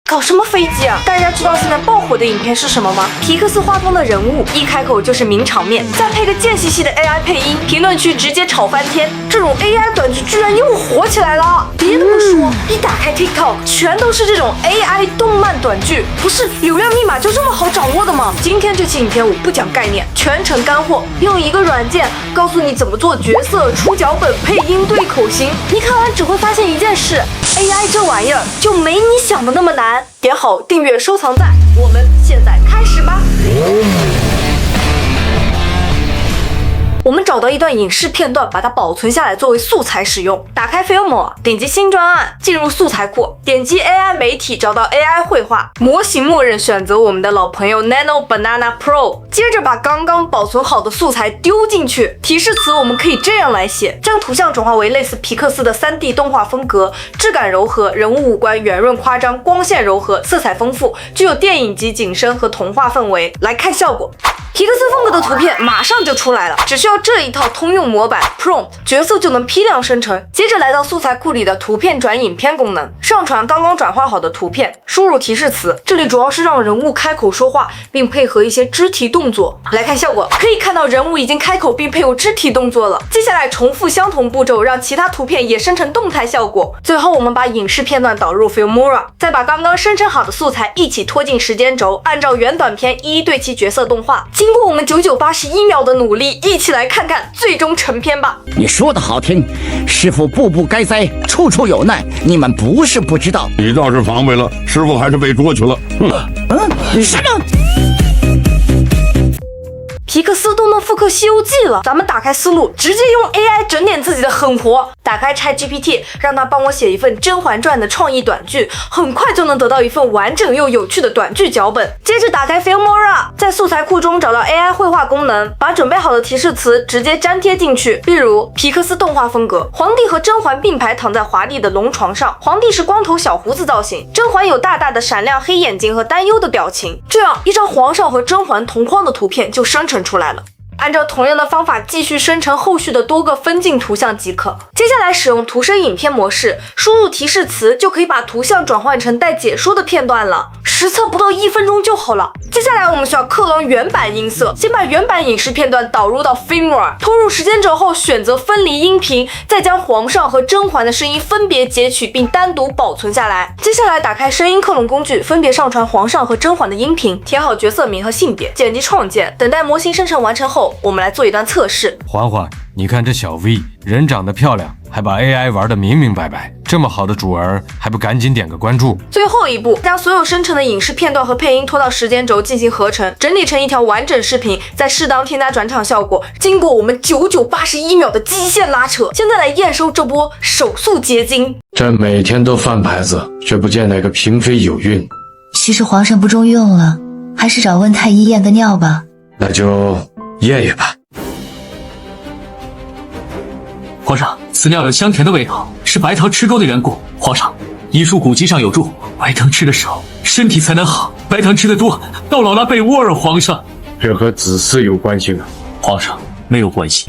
搞什么飞机啊？大家知道现在爆火的影片是什么吗？皮克斯画风的人物一开口就是名场面，再配个贱兮兮的 AI 配音，评论区直接吵翻天。这种 AI 短剧居然又火起来了！别那么说，一打开 TikTok 全都是这种 AI 动漫短剧，不是流量密码就这么好掌握的吗？今天这期影片我不讲概念，全程干货，用一个软件告诉你怎么做角色、出脚本、配音、对口型。你看完只会发现一件事。AI 这玩意儿就没你想的那么难，点好订阅收藏赞，我们现在开始吧。我们找到一段影视片段，把它保存下来作为素材使用。打开 Filmora， 点击新专案，进入素材库，点击 AI 媒体，找到 AI 绘画模型，默认选择我们的老朋友 Nano Banana Pro， 接着把刚刚保存好的素材丢进去。提示词我们可以这样来写：将图像转化为类似皮克斯的 3D 动画风格，质感柔和，人物五官圆润夸张，光线柔和，色彩丰富，具有电影级景深和童话氛围。来看效果。皮克斯风格的图片马上就出来了，只需要这一套通用模板 Prompt， 角色就能批量生成。接着来到素材库里的图片转影片功能，上传刚刚转化好的图片，输入提示词，这里主要是让人物开口说话，并配合一些肢体动作。来看效果，可以看到人物已经开口并配有肢体动作了。接下来重复相同步骤，让其他图片也生成动态效果。最后我们把影视片段导入 Filmora， 再把刚刚生成好的素材一起拖进时间轴，按照原短片一一对齐角色动画。经过我们9981秒的努力，一起来看看最终成片吧。你说的好听，师傅步步该灾，处处有难，你们不是不知道。你倒是防备了，师傅还是被捉去了。什么？皮克斯都能复刻《西游记》了，咱们打开思路，直接用 AI 整点自己的狠活。打开 ChatGPT， 让它帮我写一份《甄嬛传》的创意短剧，很快就能得到一份完整又有趣的短剧脚本。接着打开 Filmora， 在素材库中找到 AI 绘画功能，把准备好的提示词直接粘贴进去。例如皮克斯动画风格，皇帝和甄嬛并排躺在华丽的龙床上，皇帝是光头小胡子造型，甄嬛有大大的闪亮黑眼睛和担忧的表情。这样一张皇上和甄嬛同框的图片就生成出来了。按照同样的方法继续生成后续的多个分镜图像即可。接下来使用图生影片模式，输入提示词就可以把图像转换成带解说的片段了，实测不到1分钟就好了。接下来我们需要克隆原版音色，先把原版影视片段导入到 Filmora， 拖入时间轴后选择分离音频，再将皇上和甄嬛的声音分别截取并单独保存下来。接下来打开声音克隆工具，分别上传皇上和甄嬛的音频，填好角色名和性别，点击创建，等待模型生成完成后，我们来做一段测试。嬛嬛，你看这小 V 人长得漂亮，还把 AI 玩得明明白白，这么好的主儿，还不赶紧点个关注？最后一步，将所有生成的影视片段和配音拖到时间轴进行合成，整理成一条完整视频，再适当添加转场效果。经过我们9981秒的基线拉扯，现在来验收这波手速结晶。这每天都翻牌子，却不见哪个嫔妃有孕。其实皇上不中用了，还是找温太医验个尿吧。那就验验吧。皇上，此尿有香甜的味道，是白糖吃多的缘故。皇上，医书古籍上有注，白糖吃的少，身体才能好；白糖吃的多，到老了被窝儿。皇上，这和子嗣有关系吗？皇上，没有关系。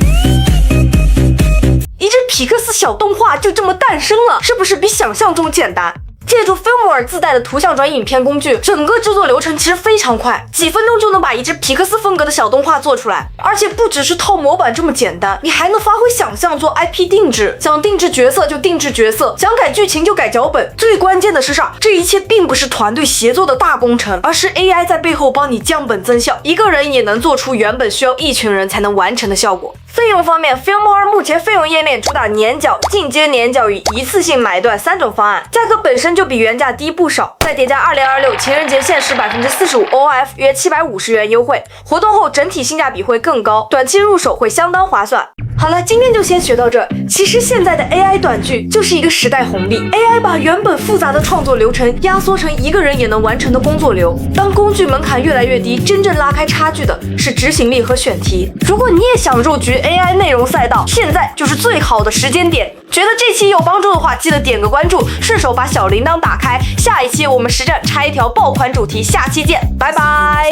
一支皮克斯小动画就这么诞生了，是不是比想象中简单？借助 Filmora 自带的图像转影片工具，整个制作流程其实非常快，几分钟就能把一支皮克斯风格的小动画做出来。而且不只是套模板这么简单，你还能发挥想象做 IP 定制，想定制角色就定制角色，想改剧情就改脚本。最关键的是啥？这一切并不是团队协作的大工程，而是 AI 在背后帮你降本增效，一个人也能做出原本需要一群人才能完成的效果。费用方面 ，Filmora 目前费用页面主打年缴、进阶年缴与一次性买断3种方案，价格本身就比原价低不少。再叠加2026情人节限时45% OF 约750元优惠，活动后整体性价比会更高，短期入手会相当划算。好了，今天就先学到这。其实现在的 AI 短剧就是一个时代红利 ，AI 把原本复杂的创作流程压缩成一个人也能完成的工作流。当工具门槛越来越低，真正拉开差距的是执行力和选题。如果你也想入局 AI 内容赛道，现在就是最好的时间点。觉得这期有帮助的话，记得点个关注，顺手把小铃铛打开。下一期我们实战拆一条爆款主题，下期见，拜拜。